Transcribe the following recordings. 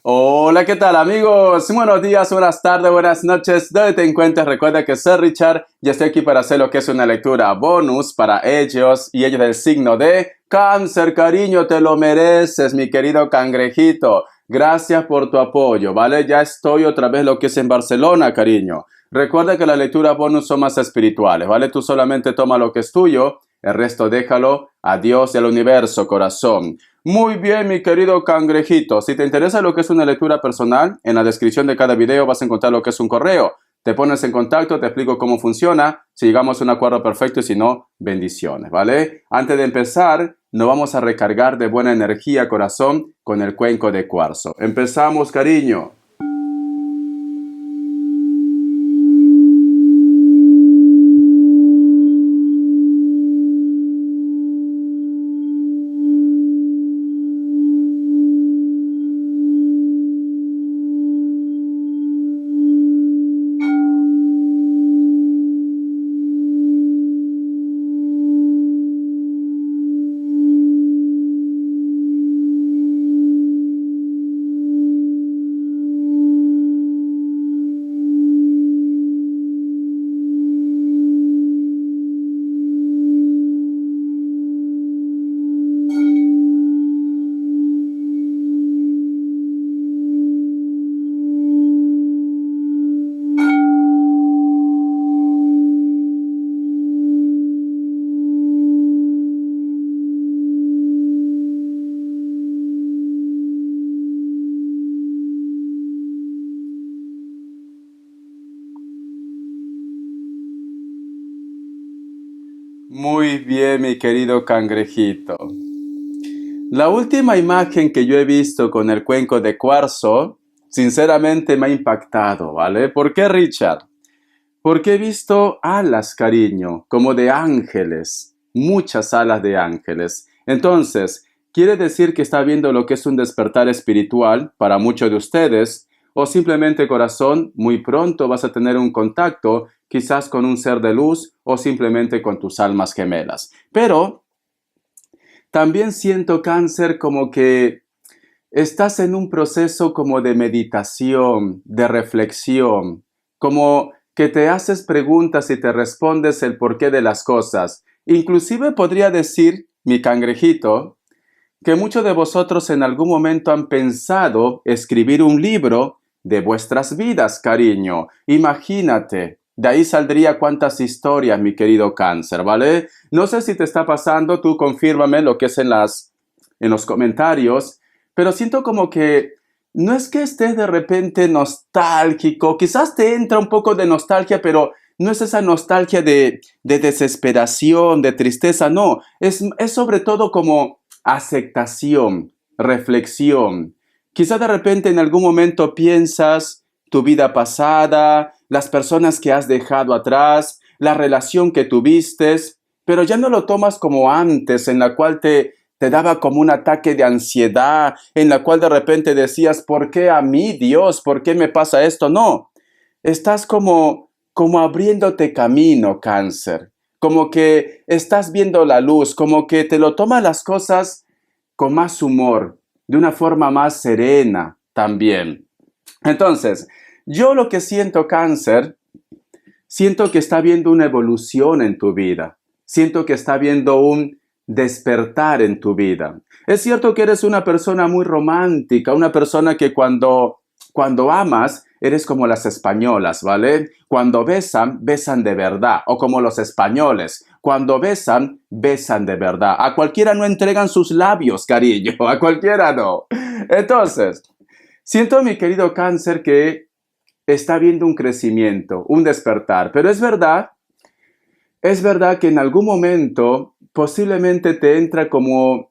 Hola, ¿qué tal amigos? Buenos días, buenas tardes, buenas noches. Donde te encuentres, recuerda que soy Richard y estoy aquí para hacer lo que es una lectura bonus para ellos y ellos del signo de Cáncer. Cariño, te lo mereces, mi querido cangrejito. Gracias por tu apoyo, ¿vale? Ya estoy otra vez lo que es en Barcelona, cariño. Recuerda que las lecturas bonus son más espirituales, ¿vale? Tú solamente toma lo que es tuyo, el resto déjalo a Dios y al universo, corazón. Muy bien, mi querido cangrejito. Si te interesa lo que es una lectura personal, en la descripción de cada video vas a encontrar lo que es un correo. Te pones en contacto, te explico cómo funciona, si llegamos a un acuerdo perfecto y si no, bendiciones, ¿vale? Antes de empezar, nos vamos a recargar de buena energía, corazón, con el cuenco de cuarzo. Empezamos, cariño. Muy bien, mi querido cangrejito. La última imagen que yo he visto con el cuenco de cuarzo, sinceramente me ha impactado, ¿vale? ¿Por qué, Richard? Porque he visto alas, cariño, como de ángeles, muchas alas de ángeles. Entonces, ¿quiere decir que está viendo lo que es un despertar espiritual para muchos de ustedes? O simplemente, corazón, muy pronto vas a tener un contacto, quizás con un ser de luz o simplemente con tus almas gemelas. Pero también siento, cáncer, como que estás en un proceso como de meditación, de reflexión, como que te haces preguntas y te respondes el porqué de las cosas. Inclusive podría decir, mi cangrejito, que muchos de vosotros en algún momento han pensado escribir un libro de vuestras vidas, cariño. Imagínate. De ahí saldría cuántas historias, mi querido cáncer, ¿vale? No sé si te está pasando, tú confírmame lo que es en los comentarios, pero siento como que no es que estés de repente nostálgico, quizás te entra un poco de nostalgia, pero no es esa nostalgia de desesperación, de tristeza, no, es sobre todo como aceptación, reflexión. Quizás de repente en algún momento piensas tu vida pasada, las personas que has dejado atrás, la relación que tuviste, pero ya no lo tomas como antes, en la cual te daba como un ataque de ansiedad, en la cual de repente decías, ¿por qué a mí, Dios? ¿Por qué me pasa esto? No, estás como abriéndote camino, cáncer, como que estás viendo la luz, como que te lo tomas las cosas con más humor, de una forma más serena también. Entonces, yo lo que siento, cáncer, siento que está habiendo una evolución en tu vida. Siento que está habiendo un despertar en tu vida. Es cierto que eres una persona muy romántica, una persona que cuando amas, eres como las españolas, ¿vale? Cuando besan, besan de verdad. O como los españoles, cuando besan, besan de verdad. A cualquiera no entregan sus labios, cariño. A cualquiera no. Entonces, siento, mi querido cáncer, que está habiendo un crecimiento, un despertar. Pero es verdad que en algún momento posiblemente te entra como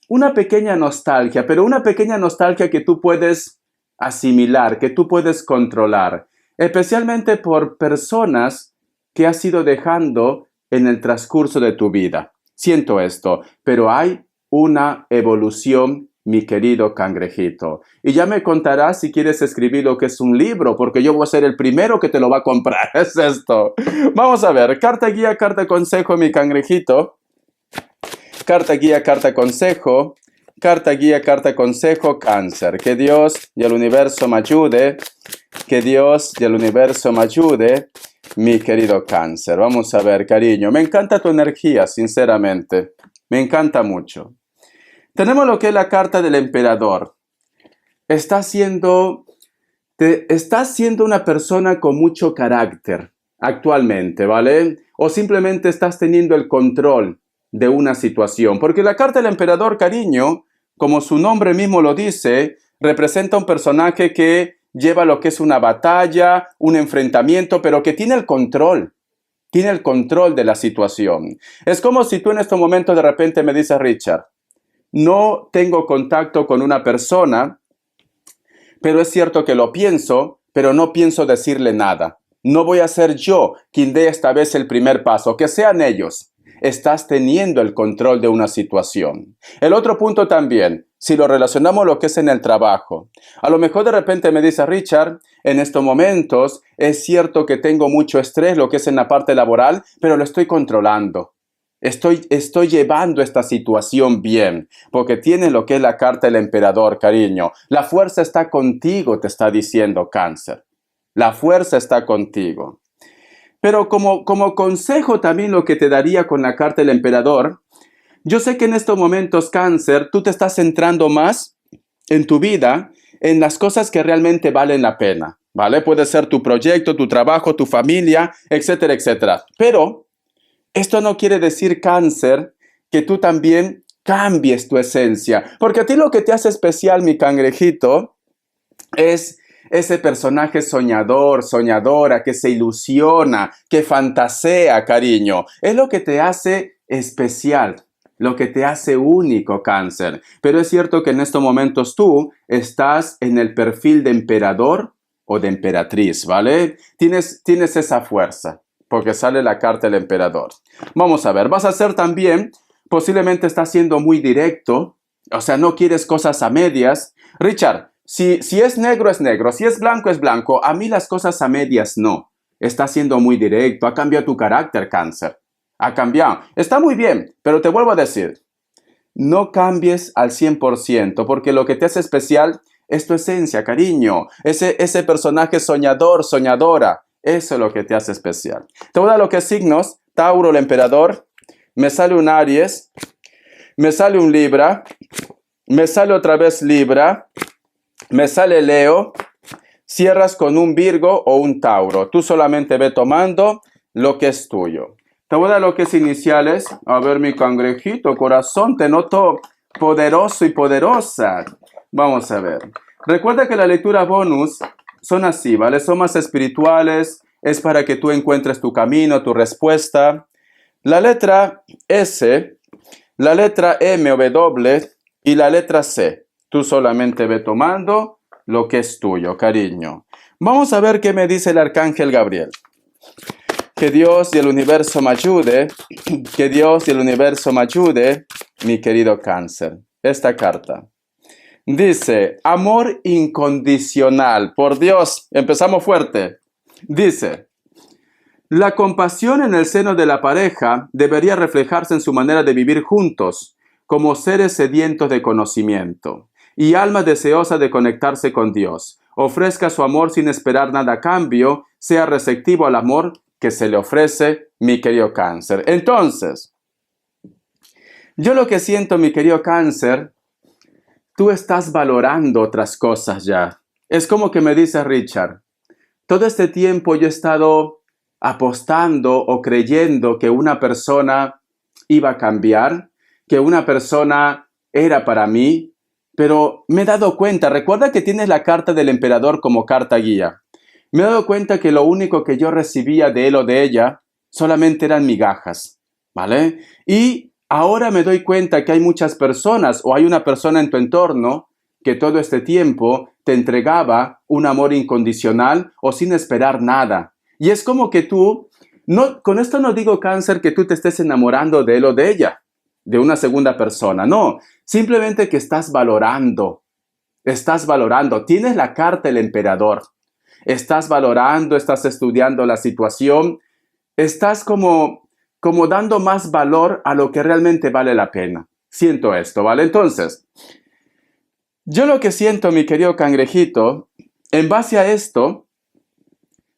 una pequeña nostalgia, pero una pequeña nostalgia que tú puedes asimilar, que tú puedes controlar, especialmente por personas que has ido dejando en el transcurso de tu vida. Siento esto, pero hay una evolución, mi querido cangrejito. Y ya me contarás si quieres escribir lo que es un libro, porque yo voy a ser el primero que te lo va a comprar. Es esto. Vamos a ver, carta guía, carta consejo, mi cangrejito. Carta guía, carta consejo. Carta guía, carta consejo, Cáncer. Que Dios y el universo me ayude. Que Dios y el universo me ayude, mi querido Cáncer. Vamos a ver, cariño. Me encanta tu energía, sinceramente. Me encanta mucho. Tenemos lo que es la carta del emperador. Estás siendo una persona con mucho carácter actualmente, ¿vale? O simplemente estás teniendo el control de una situación. Porque la carta del emperador, cariño, como su nombre mismo lo dice, representa un personaje que lleva lo que es una batalla, un enfrentamiento, pero que tiene el control. Tiene el control de la situación. Es como si tú en estos momentos de repente me dices, Richard, no tengo contacto con una persona, pero es cierto que lo pienso, pero no pienso decirle nada. No voy a ser yo quien dé esta vez el primer paso, que sean ellos. Estás teniendo el control de una situación. El otro punto también, si lo relacionamos lo que es en el trabajo. A lo mejor de repente me dice, Richard, en estos momentos es cierto que tengo mucho estrés, lo que es en la parte laboral, pero lo estoy controlando. Estoy llevando esta situación bien, porque tiene lo que es la carta del emperador, cariño. La fuerza está contigo, te está diciendo Cáncer. La fuerza está contigo. Pero como consejo también lo que te daría con la carta del emperador, yo sé que en estos momentos, Cáncer, tú te estás centrando más en tu vida, en las cosas que realmente valen la pena, ¿vale? Puede ser tu proyecto, tu trabajo, tu familia, etcétera, etcétera. Pero esto no quiere decir, Cáncer, que tú también cambies tu esencia. Porque a ti lo que te hace especial, mi cangrejito, es ese personaje soñador, soñadora, que se ilusiona, que fantasea, cariño. Es lo que te hace especial, lo que te hace único, Cáncer. Pero es cierto que en estos momentos tú estás en el perfil de emperador o de emperatriz, ¿vale? Tienes esa fuerza, porque sale la carta del emperador. Vamos a ver, vas a ser también, posiblemente estás siendo muy directo, o sea, no quieres cosas a medias. Richard, si es negro, es negro. Si es blanco, es blanco. A mí las cosas a medias no. Estás siendo muy directo. Ha cambiado tu carácter, Cáncer. Ha cambiado. Está muy bien, pero te vuelvo a decir, no cambies al 100%, porque lo que te hace especial es tu esencia, cariño. Ese personaje soñador, soñadora. Eso es lo que te hace especial. Te voy a dar lo que es signos. Tauro, el emperador. Me sale un Aries. Me sale un Libra. Me sale otra vez Libra. Me sale Leo, cierras con un Virgo o un Tauro. Tú solamente ve tomando lo que es tuyo. Te voy a dar lo que es iniciales. A ver, mi cangrejito, corazón, te noto poderoso y poderosa. Vamos a ver. Recuerda que la lectura bonus son así, ¿vale? Son más espirituales. Es para que tú encuentres tu camino, tu respuesta. La letra S, la letra M o W y la letra C. Tú solamente ve tomando lo que es tuyo, cariño. Vamos a ver qué me dice el arcángel Gabriel. Que Dios y el universo me ayude. Que Dios y el universo me ayude, mi querido Cáncer. Esta carta dice, amor incondicional. Por Dios, empezamos fuerte. Dice, la compasión en el seno de la pareja debería reflejarse en su manera de vivir juntos, como seres sedientos de conocimiento y almas deseosas de conectarse con Dios. Ofrezca su amor sin esperar nada a cambio, sea receptivo al amor que se le ofrece, mi querido Cáncer. Entonces, yo lo que siento, mi querido Cáncer, tú estás valorando otras cosas ya. Es como que me dice Richard, todo este tiempo yo he estado apostando o creyendo que una persona iba a cambiar, que una persona era para mí, pero me he dado cuenta, recuerda que tienes la carta del emperador como carta guía. Me he dado cuenta que lo único que yo recibía de él o de ella solamente eran migajas, ¿vale? Y ahora me doy cuenta que hay muchas personas o hay una persona en tu entorno que todo este tiempo te entregaba un amor incondicional o sin esperar nada. Y es como que tú, con esto no digo, Cáncer, que tú te estés enamorando de él o de ella, de una segunda persona. No, simplemente que estás valorando, tienes la carta del emperador, estás valorando, estás estudiando la situación, estás como dando más valor a lo que realmente vale la pena. Siento esto, ¿vale? Entonces, yo lo que siento, mi querido cangrejito, en base a esto,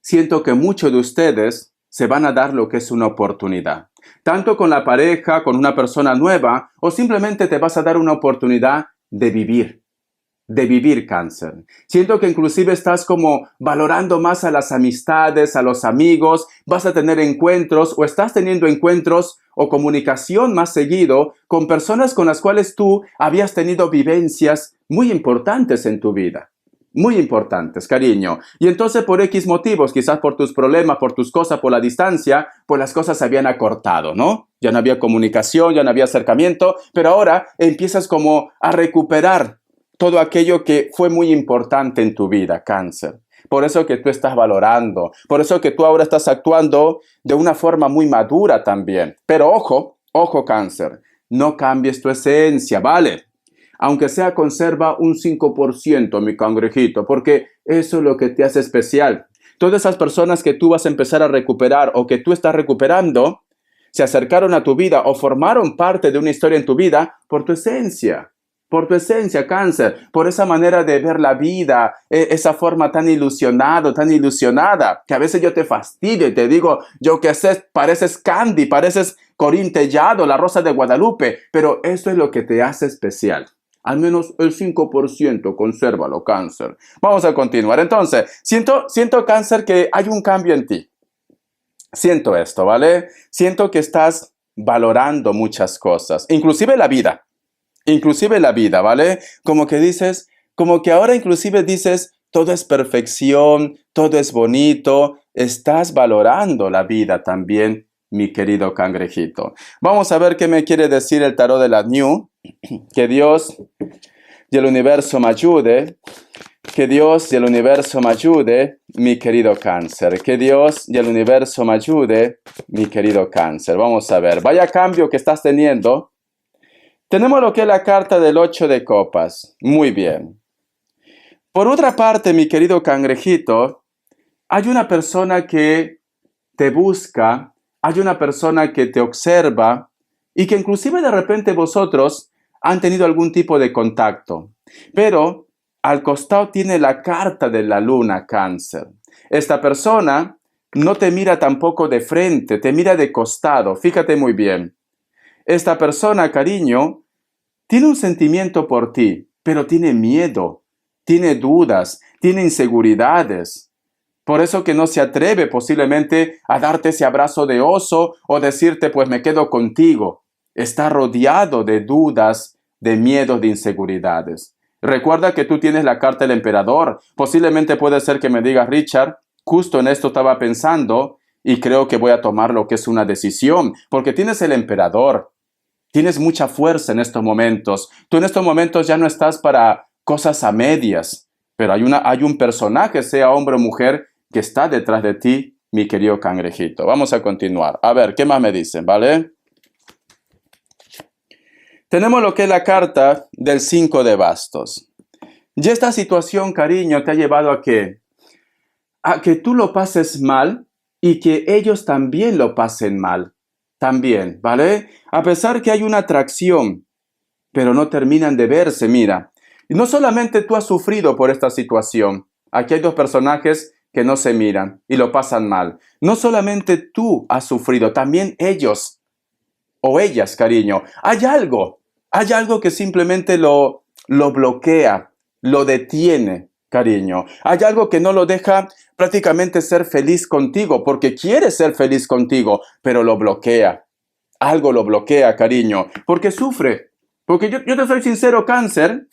siento que muchos de ustedes se van a dar lo que es una oportunidad. Tanto con la pareja, con una persona nueva, o simplemente te vas a dar una oportunidad de vivir. De vivir, cáncer. Siento que inclusive estás como valorando más a las amistades, a los amigos, vas a tener encuentros o estás teniendo encuentros o comunicación más seguido con personas con las cuales tú habías tenido vivencias muy importantes en tu vida. Muy importantes, cariño. Y entonces por X motivos, quizás por tus problemas, por tus cosas, por la distancia, pues las cosas se habían acortado, ¿no? Ya no había comunicación, ya no había acercamiento, pero ahora empiezas como a recuperar todo aquello que fue muy importante en tu vida, cáncer. Por eso que tú estás valorando, por eso que tú ahora estás actuando de una forma muy madura también. Pero ojo, ojo, cáncer, no cambies tu esencia, ¿vale? Aunque sea, conserva un 5%, mi cangrejito, porque eso es lo que te hace especial. Todas esas personas que tú vas a empezar a recuperar o que tú estás recuperando, se acercaron a tu vida o formaron parte de una historia en tu vida por tu esencia. Por tu esencia, cáncer, por esa manera de ver la vida, esa forma tan ilusionado, tan ilusionada, que a veces yo te fastidio y te digo, yo qué sé, pareces Candy, pareces Corín Tellado, la Rosa de Guadalupe, pero eso es lo que te hace especial. Al menos el 5%, consérvalo, cáncer. Vamos a continuar. Entonces, siento, cáncer, que hay un cambio en ti. Siento esto, ¿vale? Siento que estás valorando muchas cosas, inclusive la vida. Inclusive la vida, ¿vale? Como que dices, como que ahora inclusive dices, todo es perfección, todo es bonito. Estás valorando la vida también, mi querido cangrejito. Vamos a ver qué me quiere decir el tarot de la New. Que Dios y el universo me ayude. Que Dios y el universo me ayude, mi querido cáncer. Que Dios y el universo me ayude, mi querido cáncer. Vamos a ver, vaya cambio que estás teniendo. Tenemos lo que es la carta del 8 de copas. Muy bien. Por otra parte, mi querido cangrejito, hay una persona que te busca, hay una persona que te observa y que inclusive de repente vosotros han tenido algún tipo de contacto. Pero al costado tiene la carta de la luna, cáncer. Esta persona no te mira tampoco de frente, te mira de costado. Fíjate muy bien. Esta persona, cariño, tiene un sentimiento por ti, pero tiene miedo, tiene dudas, tiene inseguridades. Por eso que no se atreve posiblemente a darte ese abrazo de oso o decirte, pues me quedo contigo. Está rodeado de dudas, de miedos, de inseguridades. Recuerda que tú tienes la carta del emperador. Posiblemente puede ser que me digas, Richard, justo en esto estaba pensando y creo que voy a tomar lo que es una decisión, porque tienes el emperador. Tienes mucha fuerza en estos momentos. Tú en estos momentos ya no estás para cosas a medias, pero hay un personaje, sea hombre o mujer, que está detrás de ti, mi querido cangrejito. Vamos a continuar. A ver, ¿qué más me dicen? ¿Vale? Tenemos lo que es la carta del 5 de bastos. Y esta situación, cariño, te ha llevado a que tú lo pases mal y que ellos también lo pasen mal. También, ¿vale? A pesar que hay una atracción, pero no terminan de verse, mira. Y no solamente tú has sufrido por esta situación. Aquí hay dos personajes que no se miran y lo pasan mal. No solamente tú has sufrido, también ellos o ellas, cariño. Hay algo que simplemente lo bloquea, lo detiene, cariño. Hay algo que no lo deja prácticamente ser feliz contigo, porque quiere ser feliz contigo, pero lo bloquea. Algo lo bloquea, cariño, porque sufre. Porque yo te soy sincero, cáncer,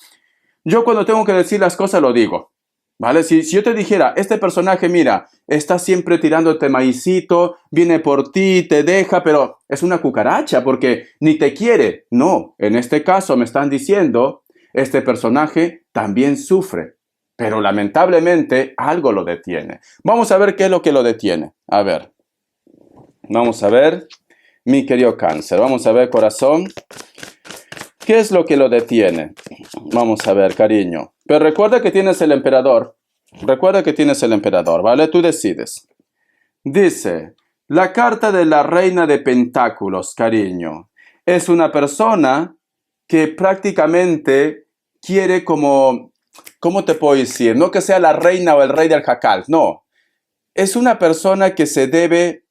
yo cuando tengo que decir las cosas lo digo, ¿vale? Si yo te dijera, este personaje, mira, está siempre tirándote maicito, viene por ti, te deja, pero es una cucaracha porque ni te quiere. No, en este caso me están diciendo, este personaje también sufre. Pero lamentablemente algo lo detiene. Vamos a ver qué es lo que lo detiene. A ver. Vamos a ver, mi querido cáncer. Vamos a ver, corazón. ¿Qué es lo que lo detiene? Vamos a ver, cariño. Pero recuerda que tienes el emperador. Recuerda que tienes el emperador, ¿vale? Tú decides. Dice, la carta de la reina de pentáculos, cariño. Es una persona que prácticamente quiere como, ¿cómo te puedo decir? No que sea la reina o el rey del jacal, no. Es una persona que se debe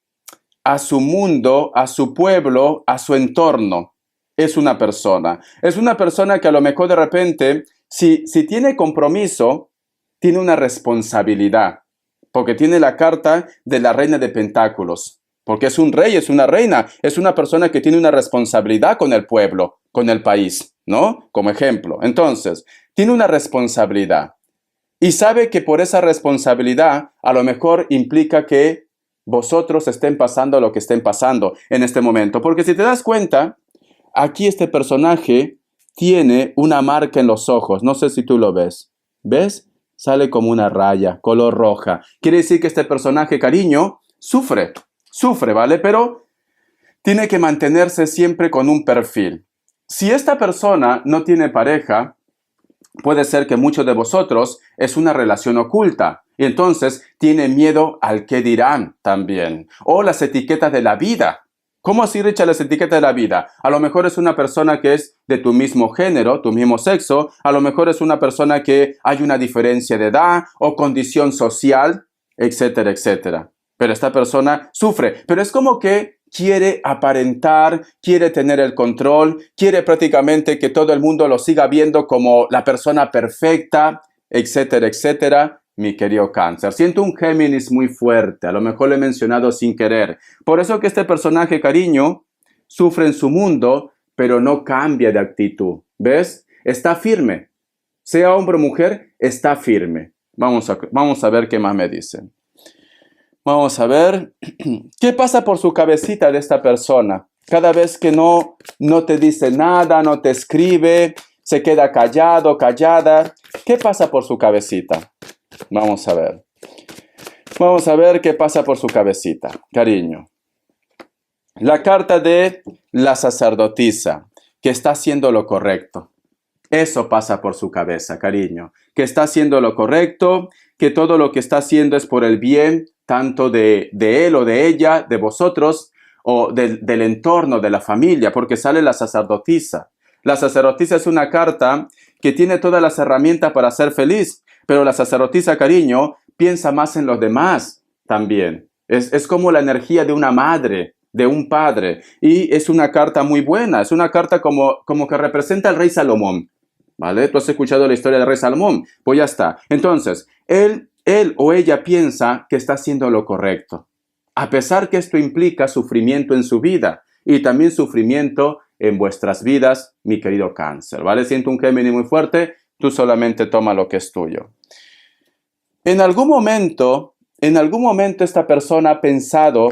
a su mundo, a su pueblo, a su entorno. Es una persona. Es una persona que a lo mejor de repente, si tiene compromiso, tiene una responsabilidad. Porque tiene la carta de la reina de pentáculos. Porque es un rey, es una reina, es una persona que tiene una responsabilidad con el pueblo, con el país, ¿no? Como ejemplo. Entonces, tiene una responsabilidad. Y sabe que por esa responsabilidad, a lo mejor implica que vosotros estén pasando lo que estén pasando en este momento. Porque si te das cuenta, aquí este personaje tiene una marca en los ojos. No sé si tú lo ves. ¿Ves? Sale como una raya, color roja. Quiere decir que este personaje, cariño, sufre, ¿vale? Pero tiene que mantenerse siempre con un perfil. Si esta persona no tiene pareja, puede ser que muchos de vosotros es una relación oculta y entonces tiene miedo al qué dirán también. O las etiquetas de la vida. ¿Cómo así, Richard, las etiquetas de la vida? A lo mejor es una persona que es de tu mismo género, tu mismo sexo. A lo mejor es una persona que hay una diferencia de edad o condición social, etcétera, etcétera. Pero esta persona sufre. Pero es como que quiere aparentar, quiere tener el control, quiere prácticamente que todo el mundo lo siga viendo como la persona perfecta, etcétera, etcétera. Mi querido Cáncer, siento un Géminis muy fuerte, a lo mejor lo he mencionado sin querer. Por eso que este personaje, cariño, sufre en su mundo, pero no cambia de actitud. ¿Ves? Está firme. Sea hombre o mujer, está firme. Vamos a ver qué más me dicen. Vamos a ver qué pasa por su cabecita de esta persona. Cada vez que no te dice nada, no te escribe, se queda callado, callada. ¿Qué pasa por su cabecita? Vamos a ver. Vamos a ver qué pasa por su cabecita, cariño. La carta de la sacerdotisa, que está haciendo lo correcto. Eso pasa por su cabeza, cariño. Que está haciendo lo correcto, que todo lo que está haciendo es por el bien, tanto de él o de ella, de vosotros, o del entorno, de la familia, porque sale la sacerdotisa. La sacerdotisa es una carta que tiene todas las herramientas para ser feliz, pero la sacerdotisa, cariño, piensa más en los demás también. Es como la energía de una madre, de un padre. Y es una carta muy buena. Es una carta como que representa al rey Salomón. ¿Vale? ¿Tú has escuchado la historia del rey Salomón? Pues ya está. Entonces, él o ella piensa que está haciendo lo correcto. A pesar que esto implica sufrimiento en su vida y también sufrimiento en vuestras vidas, mi querido Cáncer. ¿Vale? Siento un Géminis muy fuerte. Tú solamente toma lo que es tuyo. En algún momento esta persona ha pensado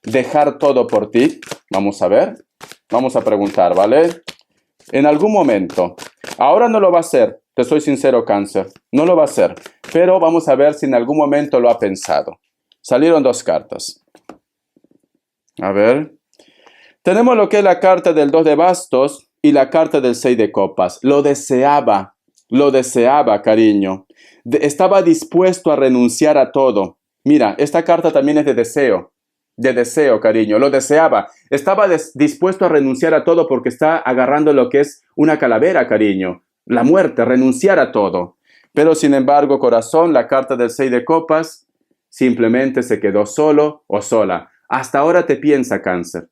dejar todo por ti. Vamos a ver. Vamos a preguntar, ¿vale? En algún momento. Ahora no lo va a hacer. Te soy sincero, Cáncer. No lo va a hacer. Pero vamos a ver si en algún momento lo ha pensado. Salieron dos cartas. A ver. Tenemos lo que es la carta del 2 de bastos y la carta del 6 de copas. Lo deseaba, cariño. Estaba dispuesto a renunciar a todo. Mira, esta carta también es de deseo, cariño. Lo deseaba. Estaba dispuesto a renunciar a todo porque está agarrando lo que es una calavera, cariño. La muerte, renunciar a todo. Pero sin embargo, corazón, la carta del 6 de copas simplemente se quedó solo o sola. Hasta ahora te piensa, Cáncer.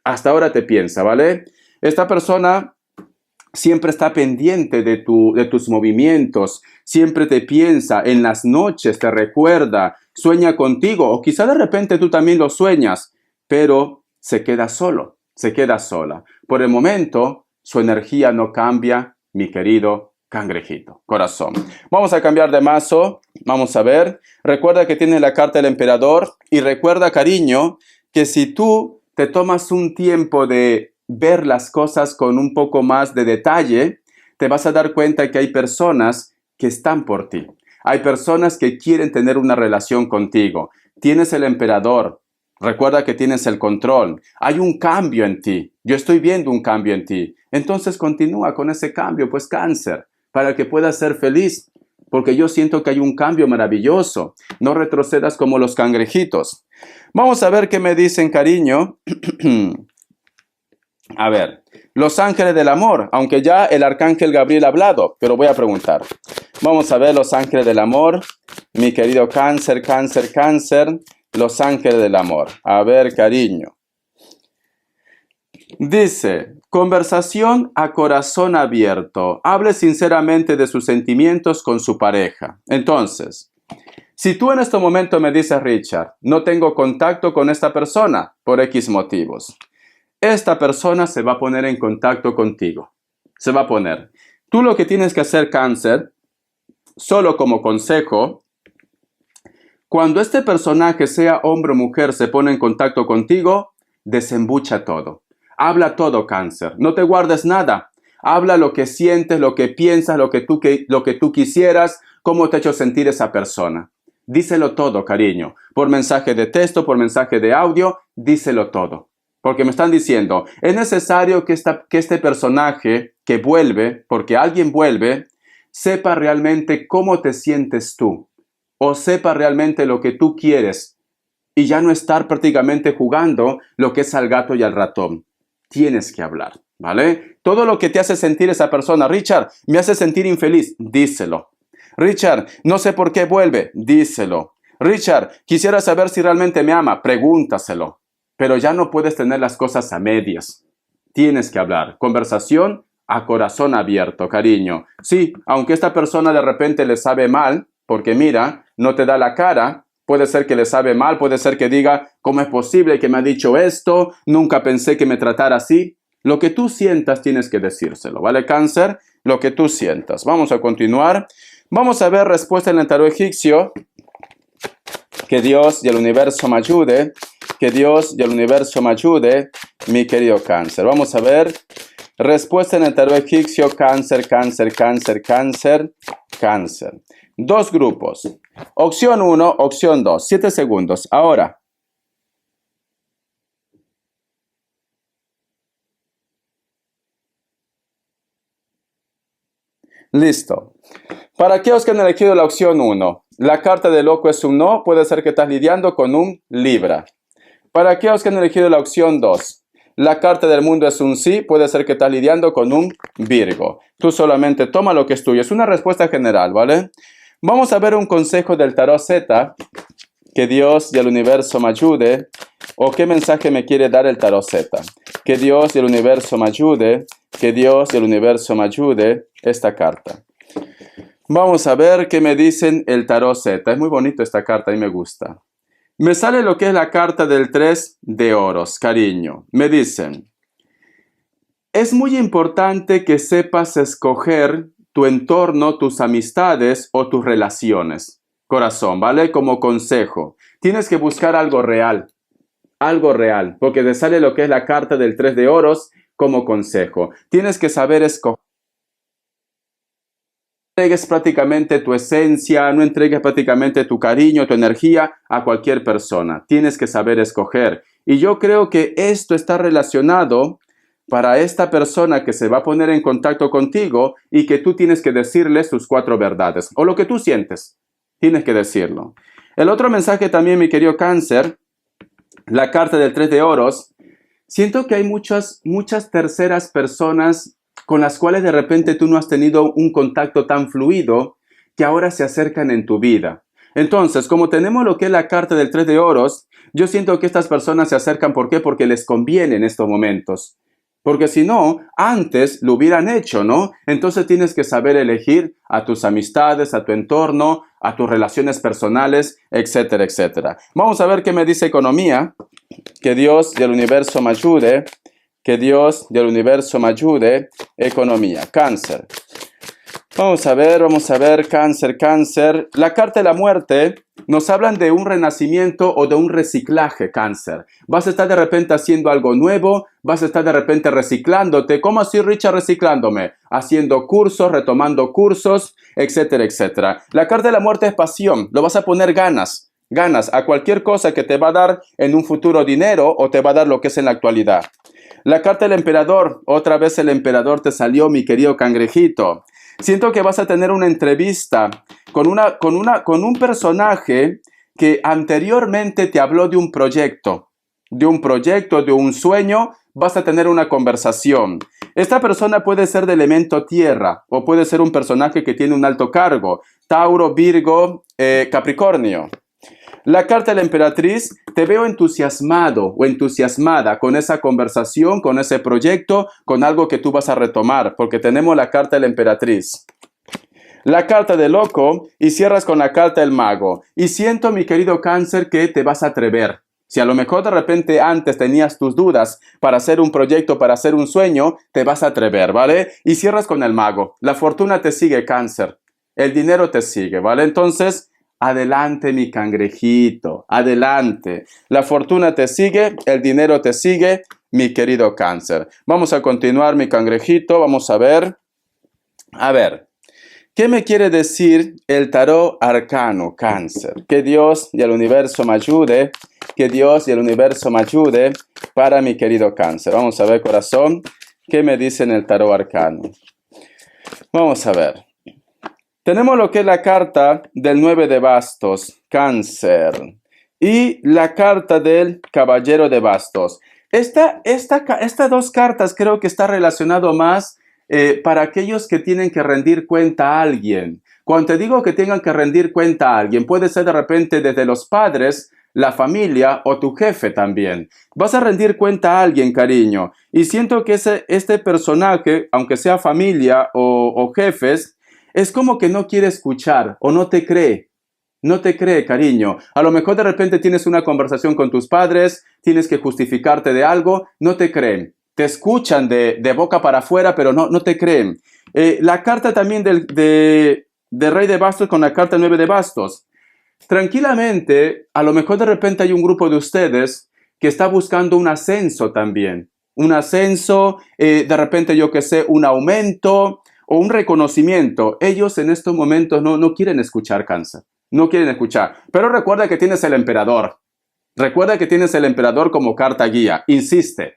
Hasta ahora te piensa, ¿vale? Esta persona siempre está pendiente de tus movimientos, siempre te piensa, en las noches te recuerda, sueña contigo, o quizá de repente tú también lo sueñas, pero se queda solo, se queda sola. Por el momento, su energía no cambia, mi querido cangrejito, corazón. Vamos a cambiar de mazo, vamos a ver. Recuerda que tienes la carta del emperador y recuerda, cariño, que si tú te tomas un tiempo de ver las cosas con un poco más de detalle, te vas a dar cuenta que hay personas que están por ti. Hay personas que quieren tener una relación contigo. Tienes el emperador. Recuerda que tienes el control. Hay un cambio en ti. Yo estoy viendo un cambio en ti. Entonces continúa con ese cambio, pues Cáncer, para que puedas ser feliz. Porque yo siento que hay un cambio maravilloso. No retrocedas como los cangrejitos. Vamos a ver qué me dicen, cariño. A ver, los ángeles del amor, aunque ya el arcángel Gabriel ha hablado, pero voy a preguntar. Vamos a ver los ángeles del amor, mi querido Cáncer, Cáncer, Cáncer, los ángeles del amor. A ver, cariño. Dice, conversación a corazón abierto. Hable sinceramente de sus sentimientos con su pareja. Entonces, si tú en este momento me dices, Richard, no tengo contacto con esta persona por X motivos, esta persona se va a poner en contacto contigo. Se va a poner. Tú lo que tienes que hacer, Cáncer, solo como consejo, cuando este personaje, sea hombre o mujer, se pone en contacto contigo, desembucha todo. Habla todo, Cáncer. No te guardes nada. Habla lo que sientes, lo que piensas, lo que tú quisieras, cómo te ha hecho sentir esa persona. Díselo todo, cariño. Por mensaje de texto, por mensaje de audio, díselo todo. Porque me están diciendo, es necesario que este personaje que vuelve, porque alguien vuelve, sepa realmente cómo te sientes tú. O sepa realmente lo que tú quieres. Y ya no estar prácticamente jugando lo que es al gato y al ratón. Tienes que hablar, ¿vale? Todo lo que te hace sentir esa persona, Richard, me hace sentir infeliz, díselo. Richard, no sé por qué vuelve, díselo. Richard, quisiera saber si realmente me ama, pregúntaselo. Pero ya no puedes tener las cosas a medias. Tienes que hablar. Conversación a corazón abierto, cariño. Sí, aunque esta persona de repente le sabe mal, porque mira, no te da la cara, puede ser que le sabe mal, puede ser que diga, ¿cómo es posible que me ha dicho esto? Nunca pensé que me tratara así. Lo que tú sientas tienes que decírselo, ¿vale, Cáncer? Lo que tú sientas. Vamos a continuar. Vamos a ver respuesta en el tarot egipcio. Que Dios y el universo me ayude. Que Dios y el universo me ayude, mi querido Cáncer. Vamos a ver. Respuesta en el tarot egipcio. Cáncer, Cáncer, Cáncer, Cáncer, Cáncer. Dos grupos. Opción 1, opción 2. 7 segundos. Ahora. Listo. Para aquellos que han elegido la opción 1, la carta de loco es un no, puede ser que estás lidiando con un Libra. Para aquellos que han elegido la opción 2, la carta del mundo es un sí, puede ser que estás lidiando con un Virgo. Tú solamente toma lo que es tuyo. Es una respuesta general, ¿vale? Vamos a ver un consejo del tarot Z. Que Dios y el universo me ayude. ¿O qué mensaje me quiere dar el tarot Z? Que Dios y el universo me ayude. Que Dios y el universo me ayude. Esta carta. Vamos a ver qué me dicen el tarot Z. Es muy bonito esta carta y me gusta. Me sale lo que es la carta del 3 de oros, cariño. Me dicen, es muy importante que sepas escoger tu entorno, tus amistades o tus relaciones. Corazón, ¿vale? Como consejo. Tienes que buscar algo real, porque te sale lo que es la carta del 3 de oros como consejo. Tienes que saber escoger. No entregues prácticamente tu esencia, no entregues prácticamente tu cariño, tu energía a cualquier persona. Tienes que saber escoger. Y yo creo que esto está relacionado para esta persona que se va a poner en contacto contigo y que tú tienes que decirle sus 4 verdades. O lo que tú sientes, tienes que decirlo. El otro mensaje también, mi querido Cáncer, la carta del 3 de oros. Siento que hay muchas terceras personas con las cuales de repente tú no has tenido un contacto tan fluido que ahora se acercan en tu vida. Entonces, como tenemos lo que es la carta del 3 de oros, yo siento que estas personas se acercan, ¿por qué? Porque les conviene en estos momentos. Porque si no, antes lo hubieran hecho, ¿no? Entonces tienes que saber elegir a tus amistades, a tu entorno, a tus relaciones personales, etcétera, etcétera. Vamos a ver qué me dice economía. Que Dios y el universo me ayude. Que Dios y el universo me ayude. Economía. Cáncer. Vamos a ver, Cáncer, Cáncer. La carta de la muerte nos hablan de un renacimiento o de un reciclaje, Cáncer. Vas a estar de repente haciendo algo nuevo, vas a estar de repente reciclándote. ¿Cómo así, Richard, reciclándome? Haciendo cursos, retomando cursos, etcétera, etcétera. La carta de la muerte es pasión, lo vas a poner ganas a cualquier cosa que te va a dar en un futuro dinero o te va a dar lo que es en la actualidad. La carta del emperador, otra vez el emperador te salió, mi querido cangrejito. Siento que vas a tener una entrevista con un personaje que anteriormente te habló de un proyecto, de un proyecto, de un sueño, vas a tener una conversación. Esta persona puede ser de elemento tierra o puede ser un personaje que tiene un alto cargo. Tauro, Virgo, Capricornio. La carta de la emperatriz, te veo entusiasmado o entusiasmada con esa conversación, con ese proyecto, con algo que tú vas a retomar, porque tenemos la carta de la emperatriz. La carta del loco y cierras con la carta del mago. Y siento, mi querido Cáncer, que te vas a atrever. Si a lo mejor de repente antes tenías tus dudas para hacer un proyecto, para hacer un sueño, te vas a atrever, ¿vale? Y cierras con el mago. La fortuna te sigue, Cáncer. El dinero te sigue, ¿vale? Entonces, adelante, mi cangrejito, adelante. La fortuna te sigue, el dinero te sigue, mi querido Cáncer. Vamos a continuar, mi cangrejito. Vamos a ver. ¿Qué me quiere decir el tarot arcano, Cáncer? Que Dios y el universo me ayude. Que Dios y el universo me ayude para mi querido Cáncer. Vamos a ver, corazón, ¿qué me dice en el tarot arcano? Vamos a ver. Tenemos lo que es la carta del 9 de bastos, Cáncer. Y la carta del caballero de bastos. Estas dos cartas creo que está relacionado más para aquellos que tienen que rendir cuenta a alguien. Cuando te digo que tengan que rendir cuenta a alguien, puede ser de repente desde los padres, la familia o tu jefe también. Vas a rendir cuenta a alguien, cariño. Y siento que este personaje, aunque sea familia o jefes, es como que no quiere escuchar o no te cree. No te cree, cariño. A lo mejor de repente tienes una conversación con tus padres, tienes que justificarte de algo, no te creen. Te escuchan de boca para afuera, pero no te creen. La carta también del rey de bastos con la carta 9 de bastos. Tranquilamente, a lo mejor de repente hay un grupo de ustedes que está buscando un ascenso también. Un ascenso, de repente yo que sé, un aumento o un reconocimiento. Ellos en estos momentos no quieren escuchar, Cáncer. No quieren escuchar. Pero recuerda que tienes el emperador. Recuerda que tienes el emperador como carta guía. Insiste.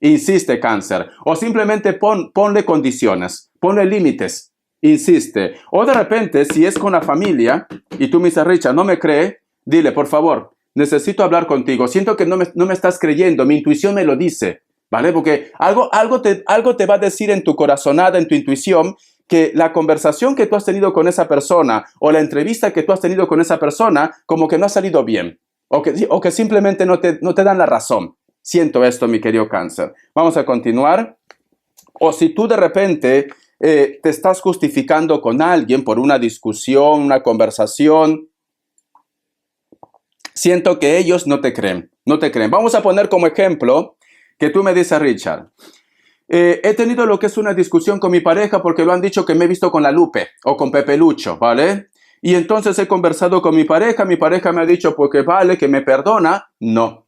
Insiste, Cáncer. O simplemente ponle condiciones. Ponle límites. Insiste. O de repente, si es con la familia y tú me dices, Richard, no me cree, dile, por favor, necesito hablar contigo. Siento que no me estás creyendo. Mi intuición me lo dice. ¿Vale? Porque algo te va a decir en tu corazonada, en tu intuición, que la conversación que tú has tenido con esa persona o la entrevista que tú has tenido con esa persona como que no ha salido bien. O que simplemente no te dan la razón. Siento esto, mi querido Cáncer. Vamos a continuar. O si tú de repente te estás justificando con alguien por una discusión, una conversación, siento que ellos no te creen. No te creen. Vamos a poner como ejemplo que tú me dices, Richard, he tenido lo que es una discusión con mi pareja porque lo han dicho que me he visto con la Lupe o con Pepe Lucho, ¿vale? Y entonces he conversado con mi pareja me ha dicho porque vale, que me perdona. No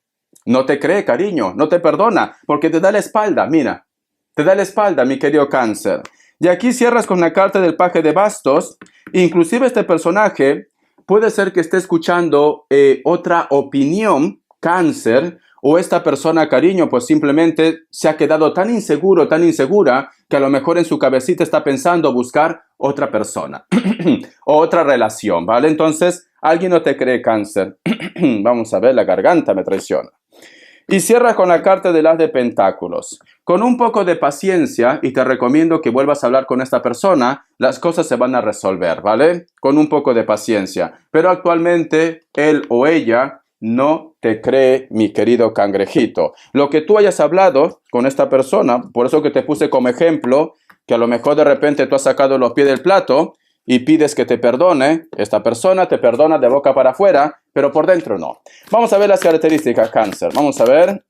te cree, cariño, no te perdona, porque te da la espalda, mira, te da la espalda, mi querido Cáncer. Y aquí cierras con la carta del paje de bastos. Inclusive este personaje puede ser que esté escuchando otra opinión, Cáncer, o esta persona, cariño, pues simplemente se ha quedado tan inseguro, tan insegura, que a lo mejor en su cabecita está pensando buscar otra persona o otra relación, ¿vale? Entonces, alguien no te cree, Cáncer. Vamos a ver, la garganta me traiciona. Y cierra con la carta del as de pentáculos. Con un poco de paciencia, y te recomiendo que vuelvas a hablar con esta persona, las cosas se van a resolver, ¿vale? Con un poco de paciencia. Pero actualmente, él o ella no te cree, mi querido cangrejito. Lo que tú hayas hablado con esta persona, por eso que te puse como ejemplo, que a lo mejor de repente tú has sacado los pies del plato y pides que te perdone, esta persona te perdona de boca para afuera, pero por dentro no. Vamos a ver las características, Cáncer. Vamos a ver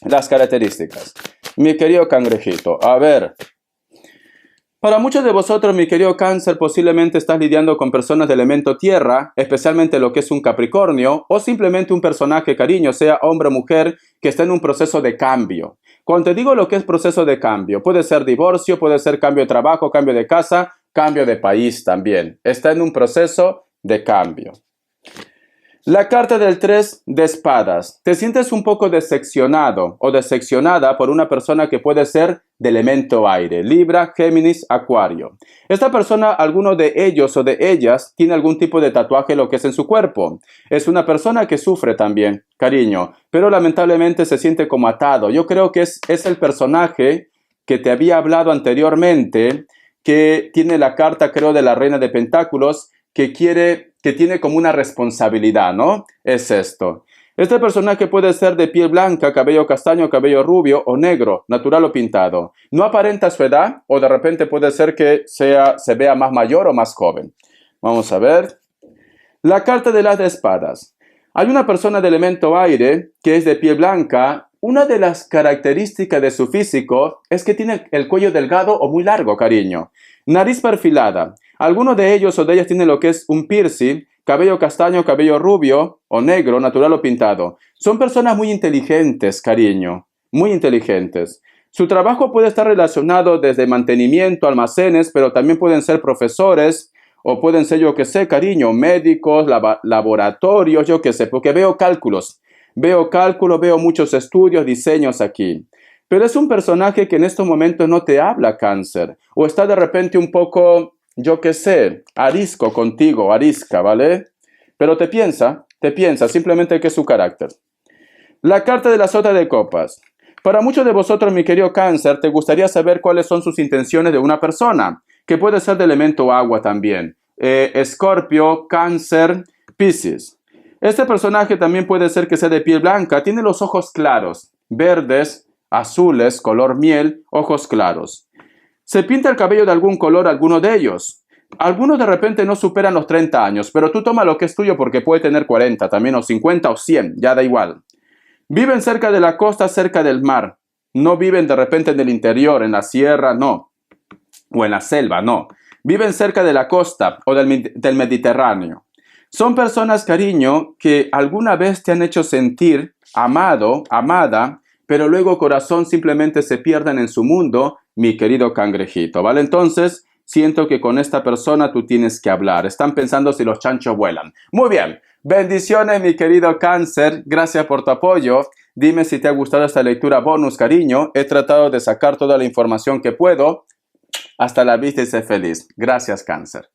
las características. Mi querido cangrejito, a ver. Para muchos de vosotros, mi querido Cáncer, posiblemente estás lidiando con personas de elemento tierra, especialmente lo que es un Capricornio, o simplemente un personaje, cariño, sea hombre o mujer, que está en un proceso de cambio. Cuando te digo lo que es proceso de cambio, puede ser divorcio, puede ser cambio de trabajo, cambio de casa, cambio de país también. Está en un proceso de cambio. La carta del 3 de espadas. Te sientes un poco decepcionado o decepcionada por una persona que puede ser de elemento aire. Libra, Géminis, Acuario. Esta persona, alguno de ellos o de ellas, tiene algún tipo de tatuaje lo que es en su cuerpo. Es una persona que sufre también, cariño, pero lamentablemente se siente como atado. Yo creo que es el personaje que te había hablado anteriormente, que tiene la carta, creo, de la Reina de Pentáculos, que tiene como una responsabilidad, ¿no? Es esto. Este personaje puede ser de piel blanca, cabello castaño, cabello rubio o negro, natural o pintado. No aparenta su edad o de repente puede ser que se vea más mayor o más joven. Vamos a ver. La carta de las espadas. Hay una persona de elemento aire que es de piel blanca. Una de las características de su físico es que tiene el cuello delgado o muy largo, cariño. Nariz perfilada. Algunos de ellos o de ellas tienen lo que es un piercing, cabello castaño, cabello rubio o negro, natural o pintado. Son personas muy inteligentes, cariño, muy inteligentes. Su trabajo puede estar relacionado desde mantenimiento, almacenes, pero también pueden ser profesores o pueden ser, yo que sé, cariño, médicos, laboratorios, yo que sé, porque veo cálculos. Veo muchos estudios, diseños aquí. Pero es un personaje que en estos momentos no te habla, Cáncer. O está de repente un poco, yo qué sé, arisco contigo, arisca, ¿vale? Pero te piensa, simplemente que es su carácter. La carta de la sota de copas. Para muchos de vosotros, mi querido Cáncer, te gustaría saber cuáles son sus intenciones de una persona, que puede ser de elemento agua también. Escorpio, Cáncer, Piscis. Este personaje también puede ser que sea de piel blanca, tiene los ojos claros, verdes, azules, color miel, ojos claros. Se pinta el cabello de algún color alguno de ellos. Algunos de repente no superan los 30 años, pero tú toma lo que es tuyo porque puede tener 40 también, o 50 o 100, ya da igual. Viven cerca de la costa, cerca del mar. No viven de repente en el interior, en la sierra, no. O en la selva, no. Viven cerca de la costa o del Mediterráneo. Son personas, cariño, que alguna vez te han hecho sentir amado, amada, pero luego corazón simplemente se pierden en su mundo, mi querido cangrejito, ¿vale? Entonces, siento que con esta persona tú tienes que hablar. Están pensando si los chanchos vuelan. Muy bien. Bendiciones, mi querido Cáncer. Gracias por tu apoyo. Dime si te ha gustado esta lectura bonus, cariño. He tratado de sacar toda la información que puedo. Hasta la vista y sé feliz. Gracias, Cáncer.